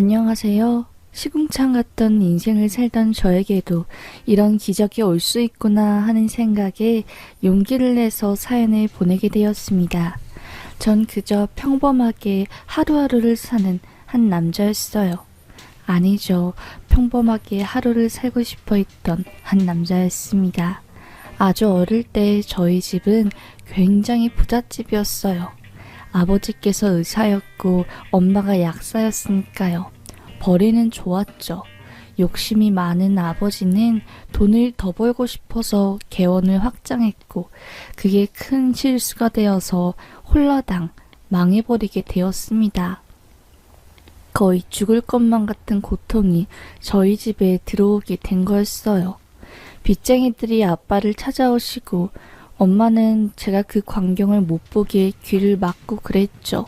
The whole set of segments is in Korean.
안녕하세요. 시궁창 같던 인생을 살던 저에게도 이런 기적이 올 수 있구나 하는 생각에 용기를 내서 사연을 보내게 되었습니다. 전 그저 평범하게 하루하루를 사는 한 남자였어요. 아니죠. 평범하게 하루를 살고 싶어 했던 한 남자였습니다. 아주 어릴 때 저희 집은 굉장히 부잣집이었어요. 아버지께서 의사였고 엄마가 약사였으니까요. 벌이는 좋았죠. 욕심이 많은 아버지는 돈을 더 벌고 싶어서 개원을 확장했고 그게 큰 실수가 되어서 홀라당 망해버리게 되었습니다. 거의 죽을 것만 같은 고통이 저희 집에 들어오게 된 거였어요. 빚쟁이들이 아빠를 찾아오시고 엄마는 제가 그 광경을 못 보게 귀를 막고 그랬죠.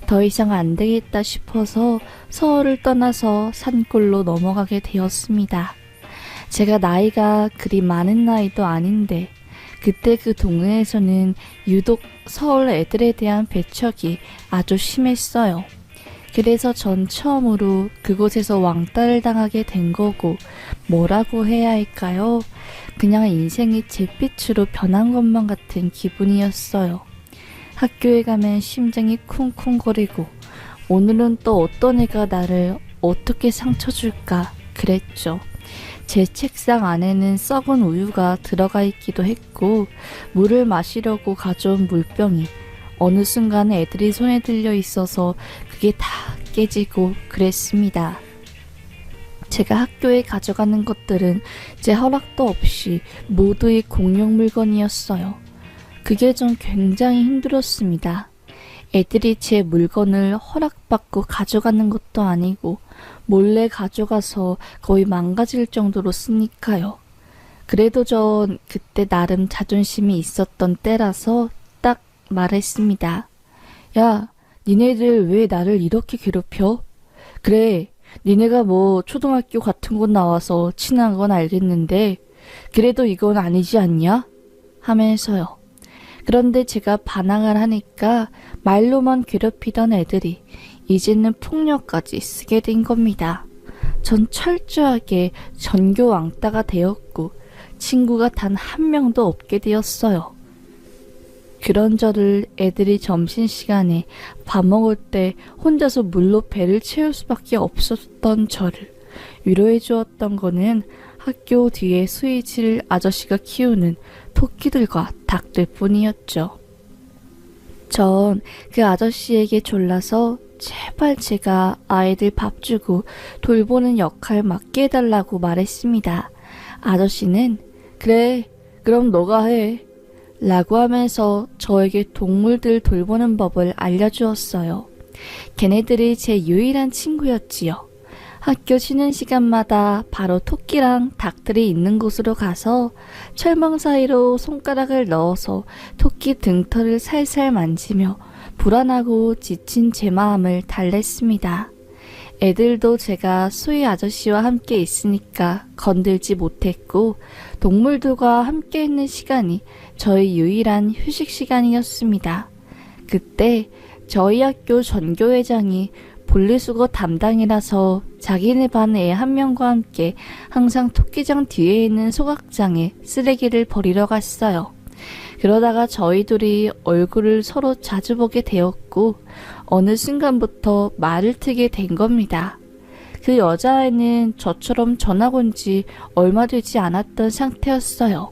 더 이상 안 되겠다 싶어서 서울을 떠나서 산골로 넘어가게 되었습니다. 제가 나이가 그리 많은 나이도 아닌데 그때 그 동네에서는 유독 서울 애들에 대한 배척이 아주 심했어요. 그래서 전 처음으로 그곳에서 왕따를 당하게 된 거고 뭐라고 해야 할까요? 그냥 인생이 잿빛으로 변한 것만 같은 기분이었어요. 학교에 가면 심장이 쿵쿵거리고 오늘은 또 어떤 애가 나를 어떻게 상처 줄까 그랬죠. 제 책상 안에는 썩은 우유가 들어가 있기도 했고 물을 마시려고 가져온 물병이 어느 순간 애들이 손에 들려 있어서 그게 다 깨지고 그랬습니다. 제가 학교에 가져가는 것들은 제 허락도 없이 모두의 공용 물건이었어요. 그게 좀 굉장히 힘들었습니다. 애들이 제 물건을 허락받고 가져가는 것도 아니고 몰래 가져가서 거의 망가질 정도로 쓰니까요. 그래도 전 그때 나름 자존심이 있었던 때라서 딱 말했습니다. 야, 니네들 왜 나를 이렇게 괴롭혀? 그래, 니네가 뭐 초등학교 같은 곳 나와서 친한 건 알겠는데 그래도 이건 아니지 않냐? 하면서요. 그런데 제가 반항을 하니까 말로만 괴롭히던 애들이 이제는 폭력까지 쓰게 된 겁니다. 전 철저하게 전교 왕따가 되었고 친구가 단 한 명도 없게 되었어요. 그런 저를 애들이 점심시간에 밥 먹을 때 혼자서 물로 배를 채울 수밖에 없었던 저를 위로해 주었던 거는 학교 뒤에 수위질 아저씨가 키우는 토끼들과 닭들 뿐이었죠. 전 그 아저씨에게 졸라서 제발 제가 아이들 밥 주고 돌보는 역할 맡게 해달라고 말했습니다. 아저씨는 그래, 그럼 너가 해 라고 하면서 저에게 동물들 돌보는 법을 알려주었어요. 걔네들이 제 유일한 친구였지요. 학교 쉬는 시간마다 바로 토끼랑 닭들이 있는 곳으로 가서 철망 사이로 손가락을 넣어서 토끼 등털을 살살 만지며 불안하고 지친 제 마음을 달랬습니다. 애들도 제가 수희 아저씨와 함께 있으니까 건들지 못했고 동물들과 함께 있는 시간이 저의 유일한 휴식 시간이었습니다. 그때 저희 학교 전교회장이 분리수거 담당이라서 자기네 반 애 한 명과 함께 항상 토끼장 뒤에 있는 소각장에 쓰레기를 버리러 갔어요. 그러다가 저희 둘이 얼굴을 서로 자주 보게 되었고 어느 순간부터 말을 트게 된 겁니다. 그 여자애는 저처럼 전학 온 지 얼마 되지 않았던 상태였어요.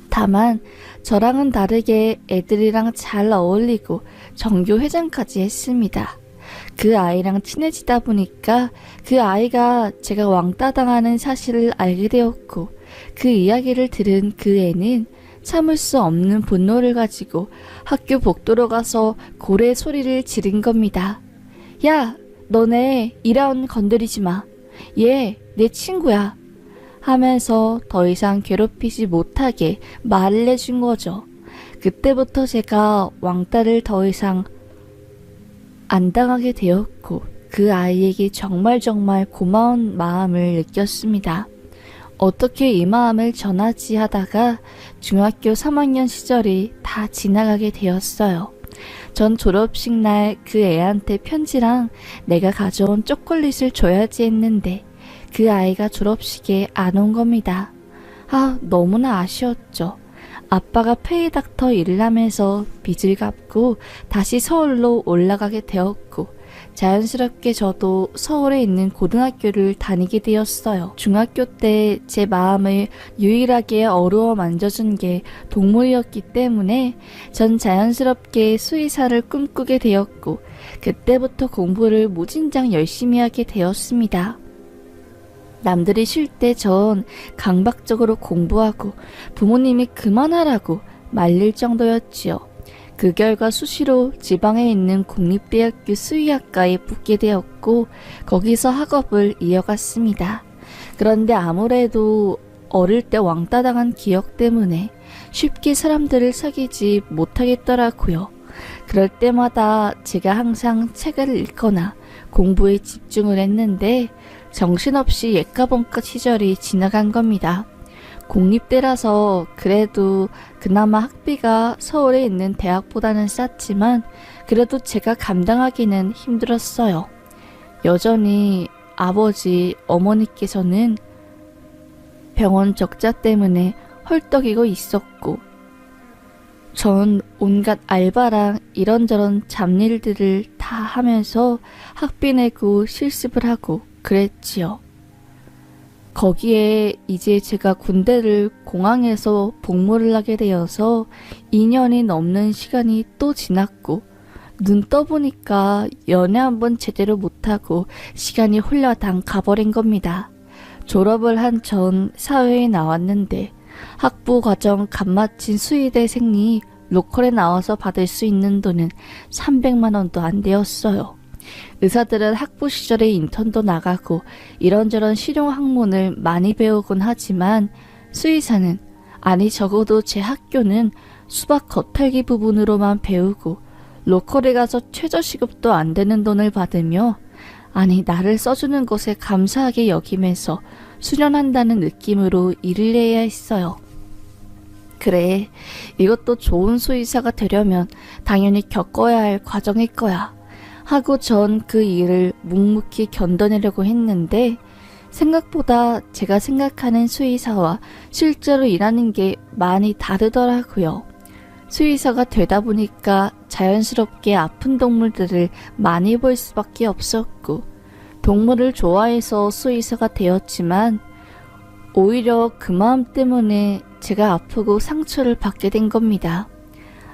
다만 저랑은 다르게 애들이랑 잘 어울리고 전교 회장까지 했습니다. 그 아이랑 친해지다 보니까 그 아이가 제가 왕따당하는 사실을 알게 되었고 그 이야기를 들은 그 애는 참을 수 없는 분노를 가지고 학교 복도로 가서 고래 소리를 지른 겁니다. 야, 너네 이라운 건드리지 마. 얘 내 친구야. 하면서 더 이상 괴롭히지 못하게 말을 해준 거죠. 그때부터 제가 왕따를 더 이상 안 당하게 되었고 그 아이에게 정말 고마운 마음을 느꼈습니다. 어떻게 이 마음을 전하지 하다가 중학교 3학년 시절이 다 지나가게 되었어요. 전 졸업식 날 그 애한테 편지랑 내가 가져온 초콜릿을 줘야지 했는데 그 아이가 졸업식에 안 온 겁니다. 너무나 아쉬웠죠. 아빠가 페이닥터 일을 하면서 빚을 갚고 다시 서울로 올라가게 되었고 자연스럽게 저도 서울에 있는 고등학교를 다니게 되었어요. 중학교 때 제 마음을 유일하게 어루어 만져준 게 동물이었기 때문에 전 자연스럽게 수의사를 꿈꾸게 되었고 그때부터 공부를 무진장 열심히 하게 되었습니다. 남들이 쉴 때 전 강박적으로 공부하고 부모님이 그만하라고 말릴 정도였지요. 그 결과 수시로 지방에 있는 국립대학교 수의학과에 붙게 되었고 거기서 학업을 이어갔습니다. 그런데 아무래도 어릴 때 왕따 당한 기억 때문에 쉽게 사람들을 사귀지 못하겠더라고요. 그럴 때마다 제가 항상 책을 읽거나 공부에 집중을 했는데 정신없이 예과본과 시절이 지나간 겁니다. 공립대라서 그래도 그나마 학비가 서울에 있는 대학보다는 쌌지만 그래도 제가 감당하기는 힘들었어요. 여전히 아버지, 어머니께서는 병원 적자 때문에 헐떡이고 있었고 전 온갖 알바랑 이런저런 잡일들을 다 하면서 학비 내고 실습을 하고 그랬지요. 거기에 이제 제가 군대를 공항에서 복무를 하게 되어서 2년이 넘는 시간이 또 지났고 눈 떠보니까 연애 한번 제대로 못하고 시간이 홀라당 가버린 겁니다. 졸업을 한 전 사회에 나왔는데 학부 과정 갓 마친 수의대생이 로컬에 나와서 받을 수 있는 돈은 300만 원도 안 되었어요. 의사들은 학부 시절에 인턴도 나가고 이런저런 실용 학문을 많이 배우곤 하지만 수의사는 적어도 제 학교는 수박 겉핥기 부분으로만 배우고 로컬에 가서 최저시급도 안 되는 돈을 받으며 나를 써주는 것에 감사하게 여기면서 수련한다는 느낌으로 일을 해야 했어요. 그래, 이것도 좋은 수의사가 되려면 당연히 겪어야 할 과정일 거야 하고 전 그 일을 묵묵히 견뎌내려고 했는데 생각보다 제가 생각하는 수의사와 실제로 일하는 게 많이 다르더라고요. 수의사가 되다 보니까 자연스럽게 아픈 동물들을 많이 볼 수밖에 없었고 동물을 좋아해서 수의사가 되었지만 오히려 그 마음 때문에 제가 아프고 상처를 받게 된 겁니다.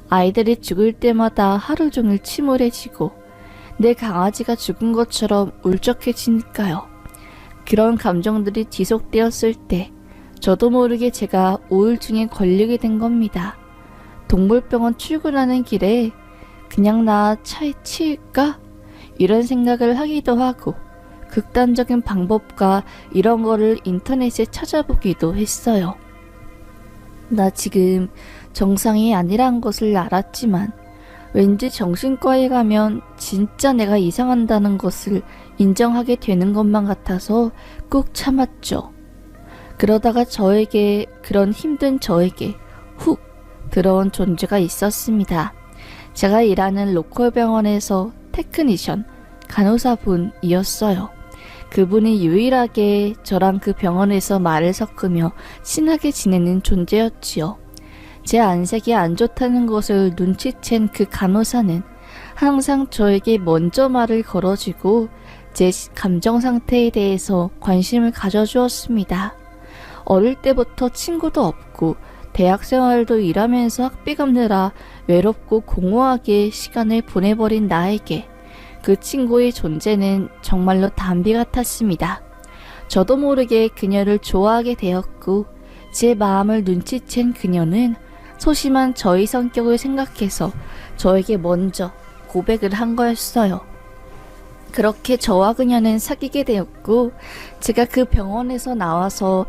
아이들이 죽을 때마다 하루 종일 침울해지고 내 강아지가 죽은 것처럼 울적해지니까요. 그런 감정들이 지속되었을 때 저도 모르게 제가 우울증에 걸리게 된 겁니다. 동물병원 출근하는 길에 그냥 나 차에 치일까? 이런 생각을 하기도 하고 극단적인 방법과 이런 거를 인터넷에 찾아보기도 했어요. 나 지금 정상이 아니란 것을 알았지만 왠지 정신과에 가면 진짜 내가 이상한다는 것을 인정하게 되는 것만 같아서 꾹 참았죠. 그러다가 그런 힘든 저에게 훅 들어온 존재가 있었습니다. 제가 일하는 로컬 병원에서 테크니션, 간호사분이었어요. 그분이 유일하게 저랑 그 병원에서 말을 섞으며 친하게 지내는 존재였지요. 제 안색이 안 좋다는 것을 눈치챈 그 간호사는 항상 저에게 먼저 말을 걸어주고 제 감정 상태에 대해서 관심을 가져주었습니다. 어릴 때부터 친구도 없고 대학 생활도 일하면서 학비 갚느라 외롭고 공허하게 시간을 보내버린 나에게 그 친구의 존재는 정말로 담비 같았습니다. 저도 모르게 그녀를 좋아하게 되었고 제 마음을 눈치챈 그녀는 소심한 저의 성격을 생각해서 저에게 먼저 고백을 한 거였어요. 그렇게 저와 그녀는 사귀게 되었고 제가 그 병원에서 나와서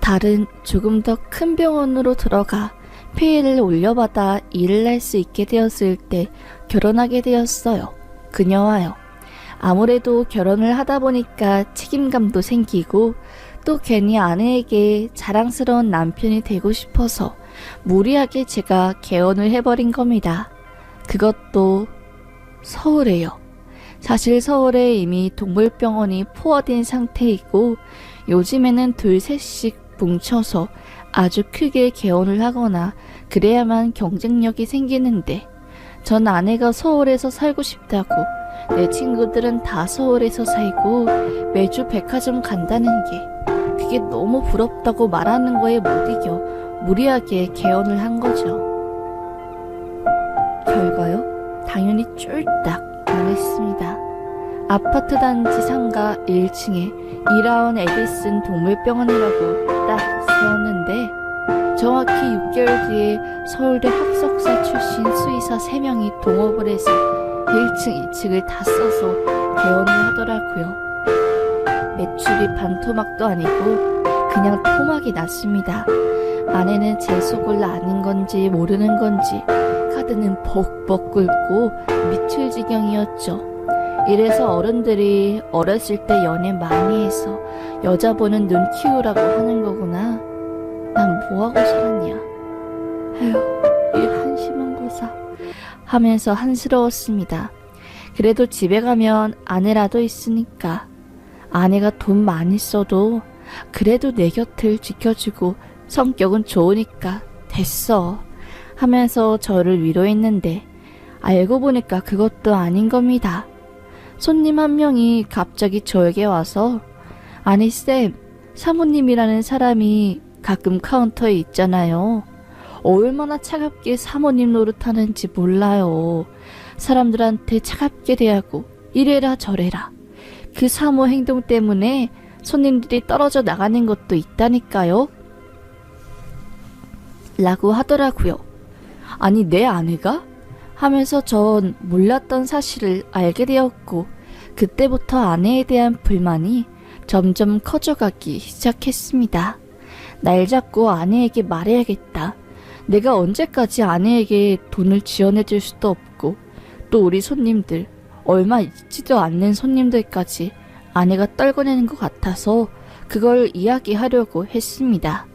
다른 조금 더 큰 병원으로 들어가 페이를 올려받아 일을 할 수 있게 되었을 때 결혼하게 되었어요. 그녀와요. 아무래도 결혼을 하다 보니까 책임감도 생기고 또 괜히 아내에게 자랑스러운 남편이 되고 싶어서 무리하게 제가 개혼을 해버린 겁니다. 그것도 서울에요. 사실 서울에 이미 동물병원이 포화된 상태이고 요즘에는 둘 셋씩 뭉쳐서 아주 크게 개원을 하거나 그래야만 경쟁력이 생기는데 전 아내가 서울에서 살고 싶다고 내 친구들은 다 서울에서 살고 매주 백화점 간다는 게 그게 너무 부럽다고 말하는 거에 못 이겨 무리하게 개원을 한 거죠. 결과요? 당연히 쫄딱 망했습니다. 아파트 단지 상가 1층에 이라운 에디슨 동물병원이라고 딱 세웠는데 정확히 6개월 뒤에 서울대 학석사 출신 수의사 3명이 동업을 해서 1층, 2층을 다 써서 개원을 하더라고요. 매출이 반토막도 아니고 그냥 토막이 났습니다. 아내는 제 속을 아는 건지 모르는 건지 카드는 벅벅 끓고 미칠 지경이었죠. 이래서 어른들이 어렸을 때 연애 많이 해서 여자 보는 눈 키우라고 하는 거구나. 난 뭐하고 살았냐. 에휴, 이 한심한 거사 하면서 한스러웠습니다. 그래도 집에 가면 아내라도 있으니까 아내가 돈 많이 써도 그래도 내 곁을 지켜주고 성격은 좋으니까 됐어 하면서 저를 위로했는데 알고 보니까 그것도 아닌 겁니다. 손님 한 명이 갑자기 저에게 와서 아니 쌤, 사모님이라는 사람이 가끔 카운터에 있잖아요. 얼마나 차갑게 사모님 노릇하는지 몰라요. 사람들한테 차갑게 대하고 이래라 저래라. 그 사모 행동 때문에 손님들이 떨어져 나가는 것도 있다니까요. 라고 하더라고요. 아니 내 아내가? 하면서 전 몰랐던 사실을 알게 되었고 그때부터 아내에 대한 불만이 점점 커져가기 시작했습니다. 날 잡고 아내에게 말해야겠다. 내가 언제까지 아내에게 돈을 지원해줄 수도 없고 또 우리 손님들 얼마 있지도 않는 손님들까지 아내가 떨궈내는 것 같아서 그걸 이야기하려고 했습니다.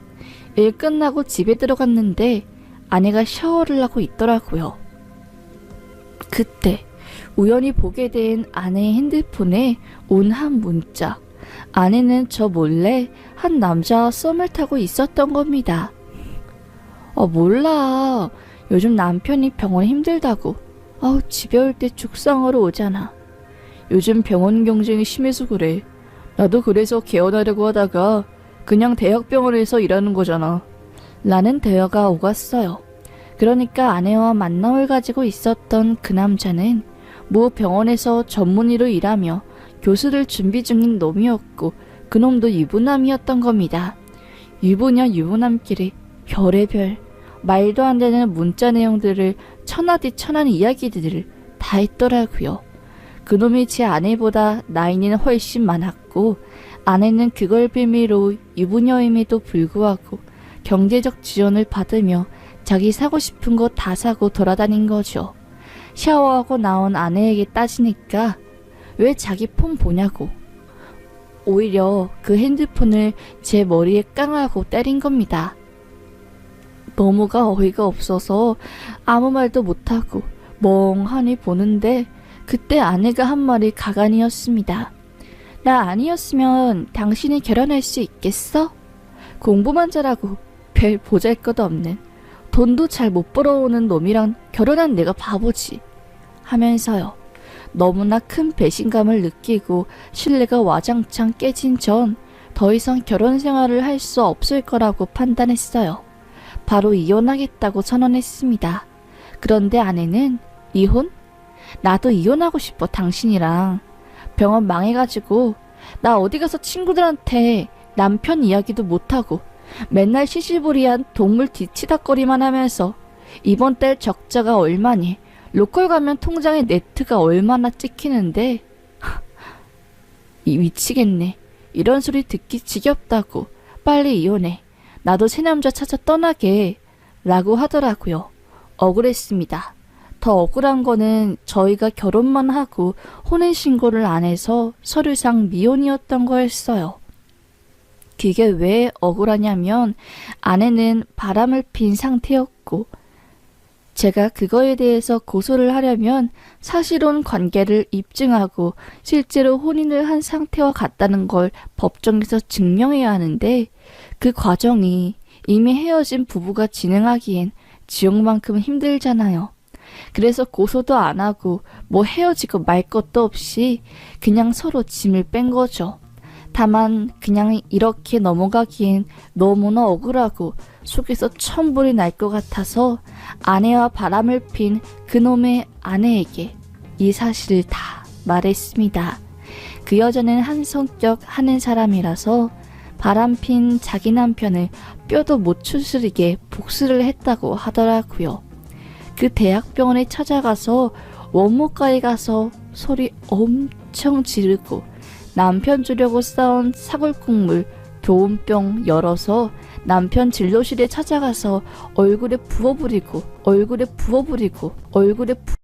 일 끝나고 집에 들어갔는데 아내가 샤워를 하고 있더라고요. 그때 우연히 보게 된 아내의 핸드폰에 온 한 문자. 아내는 저 몰래 한 남자와 썸을 타고 있었던 겁니다. 몰라. 요즘 남편이 병원 힘들다고. 집에 올 때 죽상하러 오잖아. 요즘 병원 경쟁이 심해서 그래. 나도 그래서 개원하려고 하다가 그냥 대학병원에서 일하는 거잖아. 라는 대화가 오갔어요. 그러니까 아내와 만남을 가지고 있었던 그 남자는 모 병원에서 전문의로 일하며 교수를 준비 중인 놈이었고 그놈도 유부남이었던 겁니다. 유부녀 유부남끼리 별의별 말도 안 되는 문자 내용들을 천하디천한 이야기들을 다 했더라고요. 그놈이 제 아내보다 나이는 훨씬 많았고 아내는 그걸 빌미로 유부녀임에도 불구하고 경제적 지원을 받으며 자기 사고 싶은 거 다 사고 돌아다닌 거죠. 샤워하고 나온 아내에게 따지니까 왜 자기 폰 보냐고. 오히려 그 핸드폰을 제 머리에 깡하고 때린 겁니다. 너무가 어이가 없어서 아무 말도 못하고 멍하니 보는데 그때 아내가 한 말이 가관이었습니다. 나 아니었으면 당신이 결혼할 수 있겠어? 공부만 잘하고 별 보잘것없는 돈도 잘 못 벌어오는 놈이랑 결혼한 내가 바보지 하면서요. 너무나 큰 배신감을 느끼고 신뢰가 와장창 깨진 전 더 이상 결혼 생활을 할 수 없을 거라고 판단했어요. 바로 이혼하겠다고 선언했습니다. 그런데 아내는 이혼? 나도 이혼하고 싶어 당신이랑. 병원 망해가지고 나 어디 가서 친구들한테 남편 이야기도 못하고 맨날 시시부리한 동물 뒤치다거리만 하면서 이번 달 적자가 얼마니 로컬 가면 통장에 네트가 얼마나 찍히는데 미치겠네. 이런 소리 듣기 지겹다고 빨리 이혼해. 나도 새 남자 찾아 떠나게 라고 하더라고요. 억울했습니다. 더 억울한 거는 저희가 결혼만 하고 혼인신고를 안 해서 서류상 미혼이었던 거였어요. 그게 왜 억울하냐면 아내는 바람을 핀 상태였고 제가 그거에 대해서 고소를 하려면 사실혼 관계를 입증하고 실제로 혼인을 한 상태와 같다는 걸 법정에서 증명해야 하는데 그 과정이 이미 헤어진 부부가 진행하기엔 지옥만큼 힘들잖아요. 그래서 고소도 안 하고 뭐 헤어지고 말 것도 없이 그냥 서로 짐을 뺀 거죠. 다만 그냥 이렇게 넘어가기엔 너무나 억울하고 속에서 천불이 날 것 같아서 아내와 바람을 핀 그놈의 아내에게 이 사실을 다 말했습니다. 그 여자는 한 성격 하는 사람이라서 바람핀 자기 남편을 뼈도 못 추스리게 복수를 했다고 하더라고요. 그 대학병원에 찾아가서 원무과에 가서 소리 엄청 지르고 남편 주려고 싸온 사골국물 교훈병 열어서 남편 진료실에 찾아가서 얼굴에 부어부리고